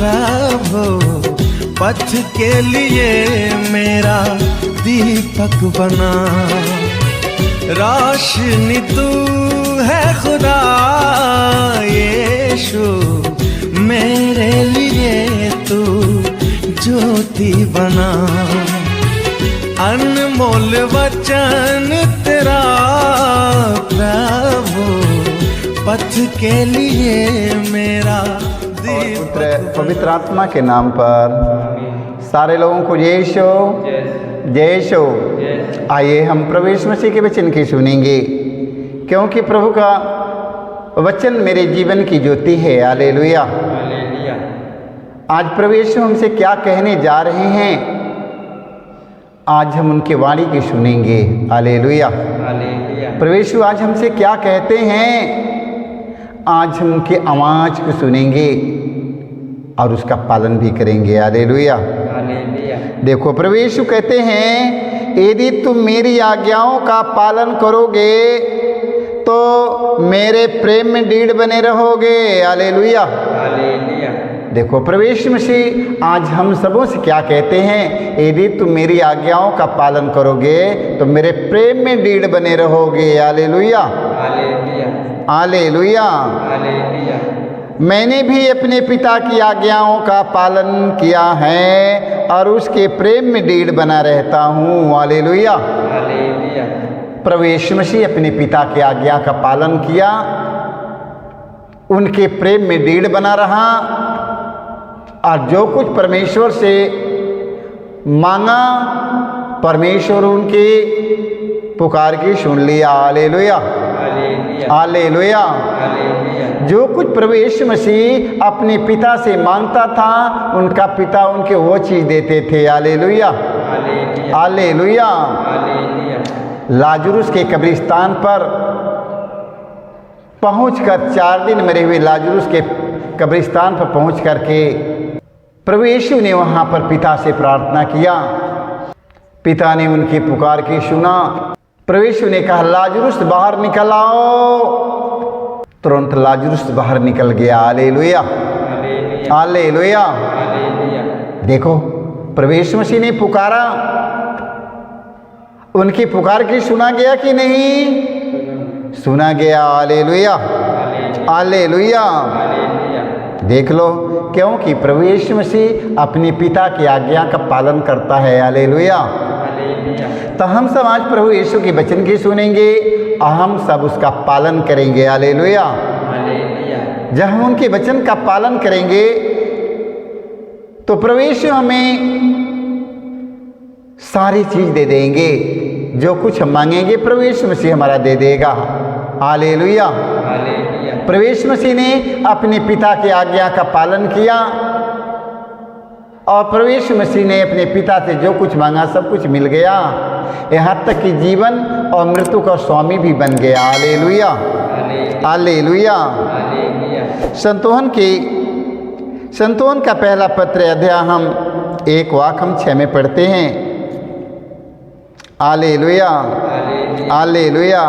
प्रभु पथ के लिए मेरा दीपक बना। रोशनी तू है खुदा यीशु, मेरे लिए तू ज्योति बना। अनमोल वचन तेरा प्रभु पथ के लिए मेरा पुत्र पवित्र आत्मा के नाम पर सारे लोगों को जय यीशु जय यीशु। आइए हम प्रभु यीशु मसीह के वचन की सुनेंगे, क्योंकि प्रभु का वचन मेरे जीवन की ज्योति है। हालेलुया। आज प्रभु यीशु हमसे क्या कहने जा रहे हैं, आज हम उनके वाणी की सुनेंगे। हालेलुया। प्रभु यीशु आज हमसे क्या कहते हैं, आज हम उनकी आवाज़ को सुनेंगे और उसका पालन भी करेंगे। हालेलुया। देखो प्रभु यीशु कहते हैं, यदि तुम मेरी आज्ञाओं का पालन करोगे तो मेरे प्रेम में दृढ़ बने रहोगे। हालेलुया। देखो प्रभु यीशु मसीह आज हम सबों से क्या कहते हैं, यदि तुम मेरी आज्ञाओं का पालन करोगे तो मेरे प्रेम में दृढ़ बने रहोगे। हालेलुया। हालेलुया। मैंने भी अपने पिता की आज्ञाओं का पालन किया है और उसके प्रेम में दृढ़ बना रहता हूँ। हालेलुया। प्रभु यीशु मसीह अपने पिता की आज्ञा का पालन किया, उनके प्रेम में दृढ़ बना रहा और जो कुछ परमेश्वर से मांगा परमेश्वर उनकी पुकार की सुन लिया। हालेलुया। हालेलुया। जो कुछ प्रभु यीशु मसीह अपने पिता से मांगता था उनका पिता उनके वो चीज़ देते थे। हालेलुया। हालेलुया। लाजरुस के कब्रिस्तान पर पहुंचकर 4 दिन मरे हुए लाजरुस के कब्रिस्तान पर पहुंच करके प्रभु यीशु ने वहां पर पिता से प्रार्थना किया। पिता ने उनकी पुकार की सुना। प्रभु यीशु ने कहा, लाजरुस बाहर निकल आओ। तुरंत लाजरुस बाहर निकल गया। हालेलुया। हालेलुया। देखो प्रभु यीशु मसीह ने पुकारा, उनकी पुकार की सुना गया कि नहीं? सुना गया। हालेलुया। हालेलुया। देख लो, क्योंकि प्रभु यीशु मसीह अपने पिता की आज्ञा का पालन करता है। हालेलुया। तो हम सब आज प्रभु यीशु के वचन की सुनेंगे और हम सब उसका पालन करेंगे। हालेलुया। जब हम उनके वचन का पालन करेंगे तो प्रभु यीशु हमें सारी चीज दे देंगे, जो कुछ हम मांगेंगे प्रभु यीशु मसीह हमारा दे देगा। हालेलुया। प्रभु यीशु मसीह ने अपने पिता की आज्ञा का पालन किया और प्रभु यीशु मसीह ने अपने पिता से जो कुछ मांगा सब कुछ मिल गया, यहाँ तक कि जीवन और मृत्यु का स्वामी भी बन गया। हालेलुया। हालेलुया। संतोहन का पहला पत्र अध्याय हम 1 वाक्य हम 6 में पढ़ते हैं। हालेलुया। हालेलुया।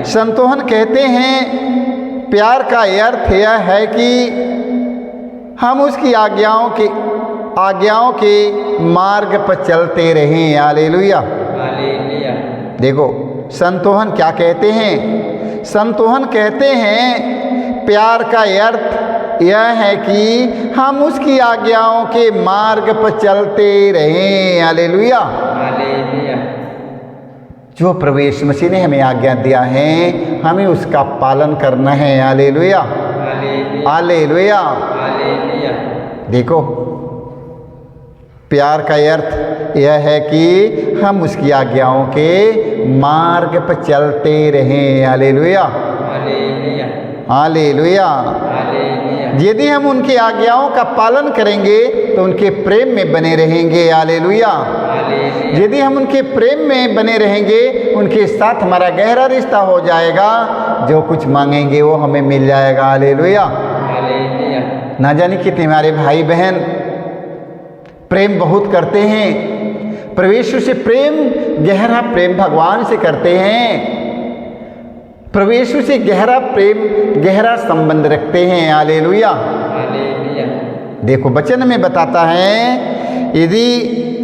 संतोहन कहते हैं, प्यार का अर्थ यह है कि हम उसकी आज्ञाओं के मार्ग पर चलते रहें। हालेलुया। देखो संतोहन क्या कहते हैं? संतोहन कहते हैं प्यार का अर्थ यह है कि हम उसकी आज्ञाओं के मार्ग पर चलते रहें। हालेलुया। जो प्रभु यीशु मसीह ने हमें आज्ञा दिया है हमें उसका पालन करना है। हालेलुया। हालेलुया। देखो प्यार का अर्थ यह है कि हम उसकी आज्ञाओं के मार्ग पर चलते रहें। हालेलुया। हालेलुया। यदि हम उनकी आज्ञाओं का पालन करेंगे तो उनके प्रेम में बने रहेंगे। हालेलुया। यदि हम उनके प्रेम में बने रहेंगे उनके साथ हमारा गहरा रिश्ता हो जाएगा, जो कुछ मांगेंगे वो हमें मिल जाएगा। हालेलुया। ना जाने कितने हमारे भाई बहन प्रेम बहुत करते हैं, प्रभु यीशु से प्रेम, गहरा प्रेम भगवान से करते हैं, प्रभु यीशु से गहरा प्रेम, गहरा संबंध रखते हैं। हालेलुया। देखो वचन में बताता है, यदि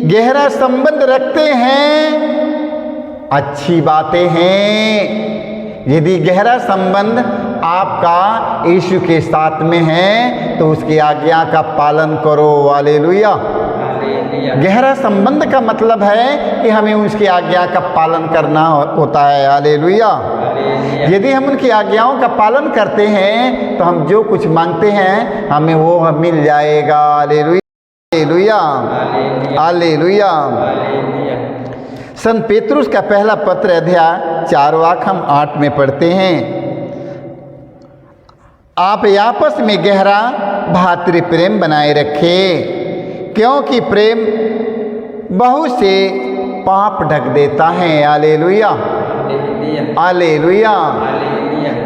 गहरा संबंध रखते हैं अच्छी बातें हैं। यदि गहरा संबंध आपका यीशु के साथ में है तो उसकी आज्ञा का पालन करो। हालेलुया। गहरा संबंध का मतलब है कि हमें उसकी आज्ञा का पालन करना होता है। हालेलुया। यदि हम उनकी आज्ञाओं का पालन करते हैं तो हम जो कुछ मांगते हैं हमें वो मिल जाएगा। Hallelujah, hallelujah. संत पेतरुस का पहला पत्र अध्याय 4 वाक्य हम 8 में पढ़ते हैं, आप आपस में गहरा भातृ प्रेम बनाए रखें, क्योंकि प्रेम बहुत से पाप ढक देता है। Hallelujah, hallelujah.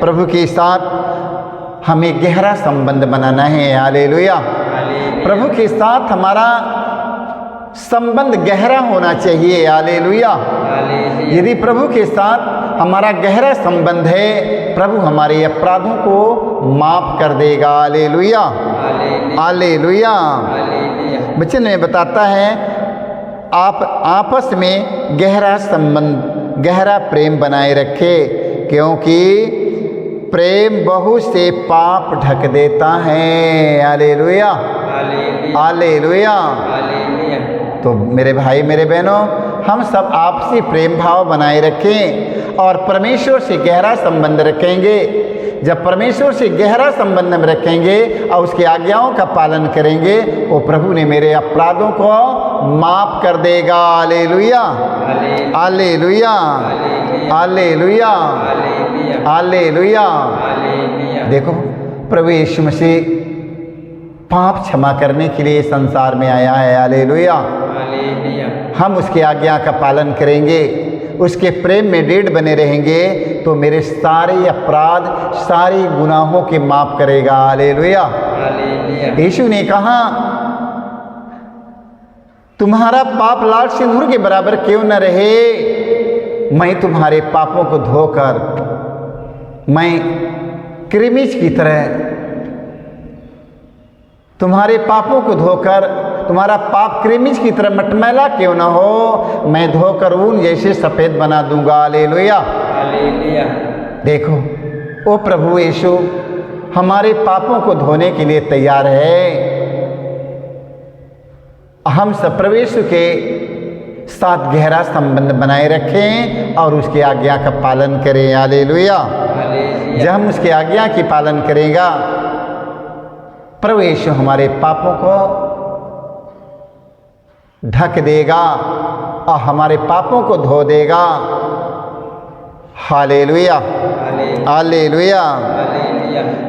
प्रभु के साथ हमें गहरा संबंध बनाना है। हालेलुया। प्रभु के साथ हमारा संबंध गहरा होना चाहिए। हालेलुया। यदि प्रभु के साथ हमारा गहरा संबंध है, प्रभु हमारे अपराधों को माफ कर देगा। Hallelujah, hallelujah. वचन में बताता है, आप आपस में गहरा संबंध, गहरा प्रेम बनाए रखें, क्योंकि प्रेम बहुत से पाप ढक देता है। Hallelujah, hallelujah. तो मेरे भाई मेरे बहनों, हम सब आपसी प्रेम भाव बनाए रखें और परमेश्वर से गहरा संबंध रखेंगे। जब परमेश्वर से गहरा संबंध में रखेंगे और उसकी आज्ञाओं का पालन करेंगे, वो प्रभु ने मेरे अपराधों को माफ कर देगा। Hallelujah, hallelujah, hallelujah, hallelujah. देखो, प्रभु यीशु मसीह पाप क्षमा करने के लिए संसार में आया है। हालेलुया। हम उसकी आज्ञा का पालन करेंगे, उसके प्रेम में डेढ़ बने रहेंगे तो मेरे सारे अपराध, सारी गुनाहों के माफ करेगा। हालेलुया। यीशु ने कहा, तुम्हारा पाप लाल सिंदूर के बराबर क्यों न रहे, मैं तुम्हारे पापों को धोकर, मैं कृमिज की तरह तुम्हारे पापों को धोकर, तुम्हारा पाप कृमिज की तरह मटमैला क्यों ना हो, मैं धोकर ऊन जैसे सफ़ेद बना दूंगा। हालेलुया, देखो, ओ प्रभु यीशु हमारे पापों को धोने के लिए तैयार है। हम सब प्रभु यीशु के साथ गहरा संबंध बनाए रखें और उसकी आज्ञा का पालन करें। हालेलुया। जब हम उसकी आज्ञा की पालन करेगा, प्रभु यीशु हमारे पापों को ढक देगा और हमारे पापों को धो देगा। Hallelujah, hallelujah.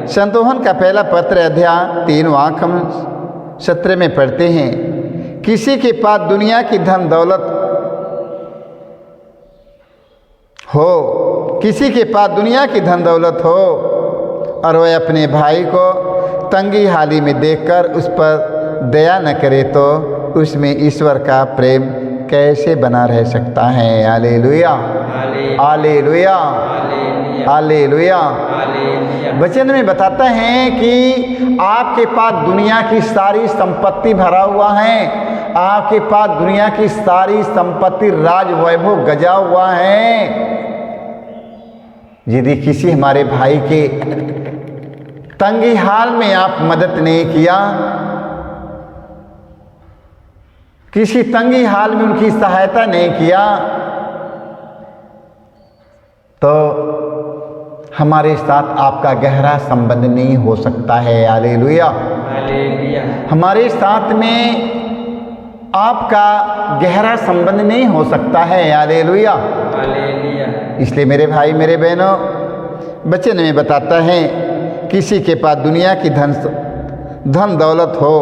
संत यूहन्ना का पहला पत्र अध्याय 3 वाक्य हम 17 में पढ़ते हैं, किसी के पास दुनिया की धन दौलत हो, किसी के पास दुनिया की धन दौलत हो और वह अपने भाई को तंगी हाली में देखकर उस पर दया न करे, तो उसमें ईश्वर का प्रेम कैसे बना रह सकता है। Hallelujah, hallelujah, hallelujah. वचन में बताता है कि आपके पास दुनिया की सारी संपत्ति भरा हुआ है, आपके पास दुनिया की सारी संपत्ति, राज वैभव गजा हुआ है। यदि किसी हमारे भाई के तंगी हाल में आप मदद नहीं किया, किसी तंगी हाल में उनकी सहायता नहीं किया, तो हमारे साथ आपका गहरा संबंध नहीं हो सकता है। हालेलुया, हमारे साथ में आपका गहरा संबंध नहीं हो सकता है। हालेलुया। इसलिए मेरे भाई मेरे बहनों, वचन में बताता है, किसी के पास दुनिया की धन दौलत हो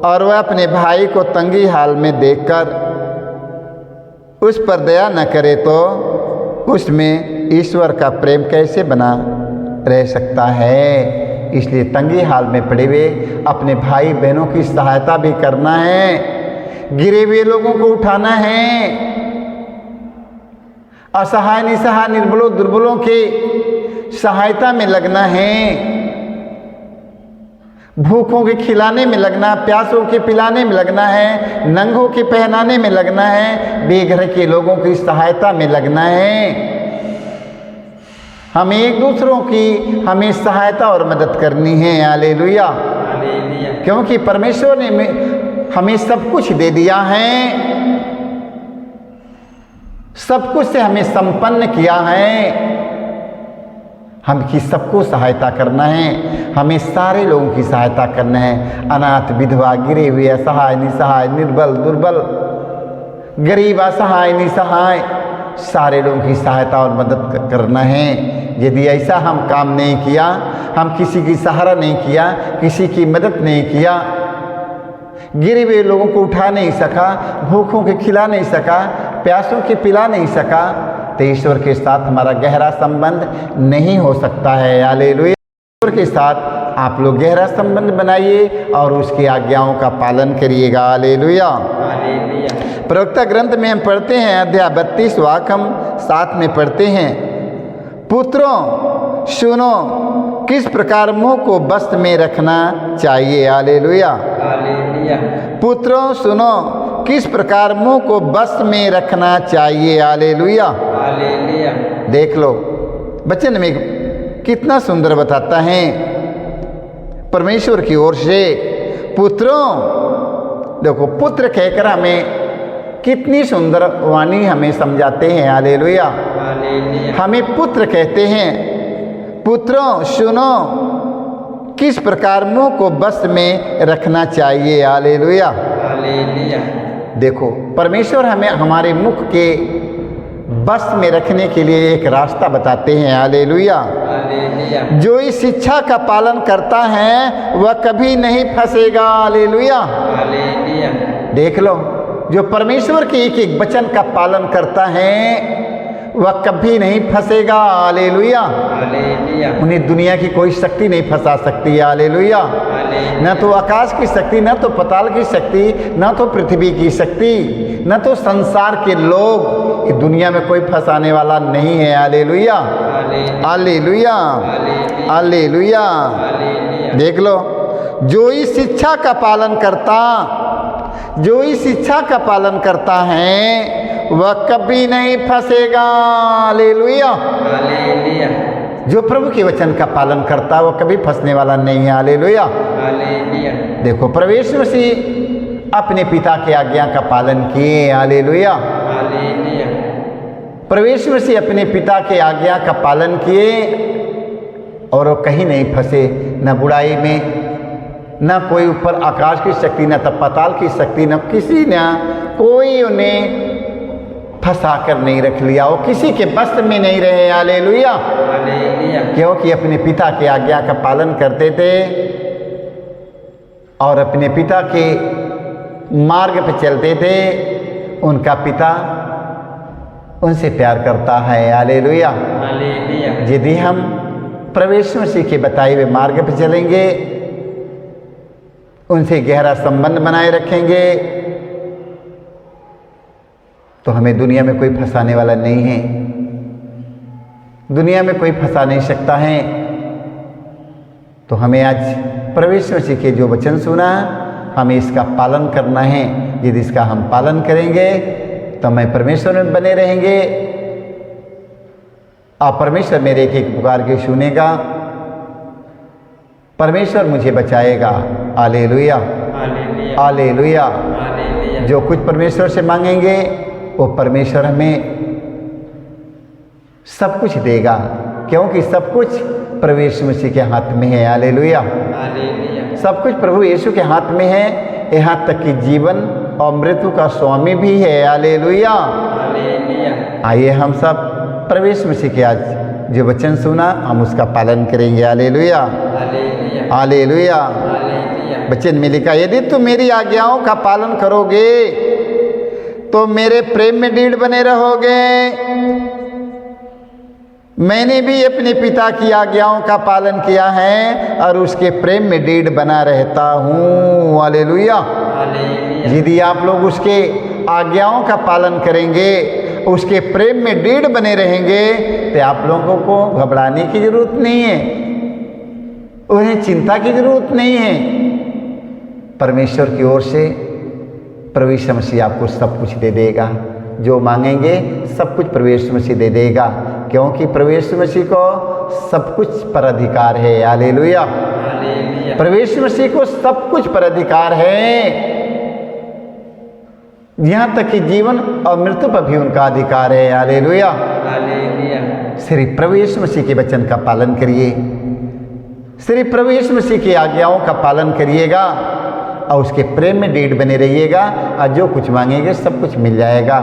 और वह अपने भाई को तंगी हाल में देखकर उस पर दया न करे, तो उसमें ईश्वर का प्रेम कैसे बना रह सकता है। इसलिए तंगी हाल में पड़े हुए अपने भाई बहनों की सहायता भी करना है, गिरे हुए लोगों को उठाना है, असहाय निसहाय निर्बलों दुर्बलों के सहायता में लगना है, भूखों के खिलाने में लगना, प्यासों के पिलाने में लगना है, नंगों के पहनाने में लगना है, बेघर के लोगों की सहायता में लगना है। हमें एक दूसरों की हमें सहायता और मदद करनी है। हालेलुया। क्योंकि परमेश्वर ने हमें सब कुछ दे दिया है, सब कुछ से हमें संपन्न किया है। हम की सबको सहायता करना है, हमें सारे लोगों की सहायता करना है। अनाथ, विधवा, गिरे हुए, असहाय, निसहाय, निर्बल, दुर्बल, गरीब, असहाय, निसहाय, सारे लोगों की सहायता और मदद करना है। यदि ऐसा हम काम नहीं किया, हम किसी की सहारा नहीं किया, किसी की मदद नहीं किया, गिरे हुए लोगों को उठा नहीं सका, भूखों के खिला नहीं सका, प्यासों के पिला नहीं सका, तो ईश्वर के साथ हमारा गहरा संबंध नहीं हो सकता है। हालेलुया। ईश्वर के साथ आप लोग गहरा संबंध बनाइए और उसकी आज्ञाओं का पालन करिएगा। हालेलुया। प्रवक्ता ग्रंथ में हम पढ़ते हैं, अध्याय 32 वाक्य हम साथ में पढ़ते हैं। पुत्रों सुनो, किस प्रकार मुंह को बस्त में रखना चाहिए। हालेलुया। पुत्रों सुनो, किस प्रकार मुंह को बस्त में रखना चाहिए। हालेलुया। देख लो वचन में कितना सुंदर बताता है परमेश्वर की ओर से। पुत्रों, देखो पुत्र कहकर हमें कितनी सुंदर वाणी हमें समझाते हैं। हालेलुया। हमें पुत्र कहते हैं। पुत्रों सुनो, किस प्रकार मुंह को बस में रखना चाहिए। हालेलुया। देखो परमेश्वर हमें हमारे मुख के बस में रखने के लिए एक रास्ता बताते हैं। हालेलुया। जो इस शिक्षा का पालन करता है वह कभी नहीं फंसेगा। हालेलुया। देख लो, जो परमेश्वर के एक एक वचन का पालन करता है वह कभी नहीं फंसेगा। हालेलुया। उन्हें दुनिया की कोई शक्ति नहीं फंसा सकती। हालेलुया। न तो आकाश की शक्ति, न तो पाताल की शक्ति, न तो पृथ्वी की शक्ति, न तो संसार के लोग, इस दुनिया में कोई फंसाने वाला नहीं है। हालेलुया। हालेलुया। हालेलुया। देख लो, जो इस शिक्षा का पालन करता, जो इस शिक्षा का पालन करता है वह कभी नहीं फंसेगा। हालेलुया। जो प्रभु के वचन का पालन करता वह कभी फंसने वाला नहीं है। हालेलुया। देखो प्रवेश मसीह अपने पिता की आज्ञा का पालन किए। हालेलुया। प्रवेश मसीह अपने पिता के आज्ञा का पालन किए और वो कहीं नहीं फंसे, न बुराई में, न कोई ऊपर आकाश की शक्ति, न तब पाताल की शक्ति, न किसी ने कोई उन्हें फंसा कर नहीं रख लिया। वो किसी के बस में नहीं रहे। हालेलुया। क्योंकि अपने पिता की आज्ञा का पालन करते थे और अपने पिता के मार्ग पे चलते थे। उनका पिता उनसे प्यार करता है। हालेलुया। यदि हम प्रवेश मसीह के बताए हुए मार्ग पे चलेंगे, उनसे गहरा संबंध बनाए रखेंगे, तो हमें दुनिया में कोई फंसाने वाला नहीं है। दुनिया में कोई फंसा नहीं सकता है। तो हमें आज प्रवेश मसीह के जो वचन सुना, हमें इसका पालन करना है। यदि इसका हम पालन करेंगे तो मैं परमेश्वर में बने रहेंगे और परमेश्वर मेरे एक एक पुकार के सुनेगा। परमेश्वर मुझे बचाएगा। हालेलुया। हालेलुया। जो कुछ परमेश्वर से मांगेंगे वो परमेश्वर हमें सब कुछ देगा, क्योंकि सब कुछ प्रवेश मसीह के हाथ में है। हालेलुया। सब कुछ प्रभु यीशु के हाथ में है, यहाँ तक कि जीवन और मृत्यु का स्वामी भी है। हालेलुया। आइए हम सब प्रवेश मसीह के आज जो वचन सुना हम उसका पालन करेंगे। हालेलुया। हालेलुया। वचन में लिखा, यदि तुम मेरी आज्ञाओं का पालन करोगे तो मेरे प्रेम में दृढ़ बने रहोगे। मैंने भी अपने पिता की आज्ञाओं का पालन किया है और उसके प्रेम में दृढ़ बना रहता हूँ। हालेलुया। यदि आप लोग उसके आज्ञाओं का पालन करेंगे, उसके प्रेम में दृढ़ बने रहेंगे, तो आप लोगों को घबराने की जरूरत नहीं है। उन्हें चिंता की जरूरत नहीं है। परमेश्वर की ओर से प्रभु यीशु मसीह आपको सब कुछ दे देगा। जो मांगेंगे सब कुछ प्रभु यीशु मसीह दे देगा, क्योंकि प्रभु यीशु मसीह को सब कुछ पर अधिकार है। हालेलुया। प्रभु यीशु मसीह को सब कुछ पर अधिकार है, यहाँ तक कि जीवन और मृत्यु पर भी उनका अधिकार है। हालेलुया। सिर्फ प्रभु यीशु मसीह के वचन का पालन करिए, सिर्फ प्रभु यीशु मसीह की आज्ञाओं का पालन करिएगा और उसके प्रेम में दृढ़ बने रहिएगा, और जो कुछ मांगेंगे सब कुछ मिल जाएगा।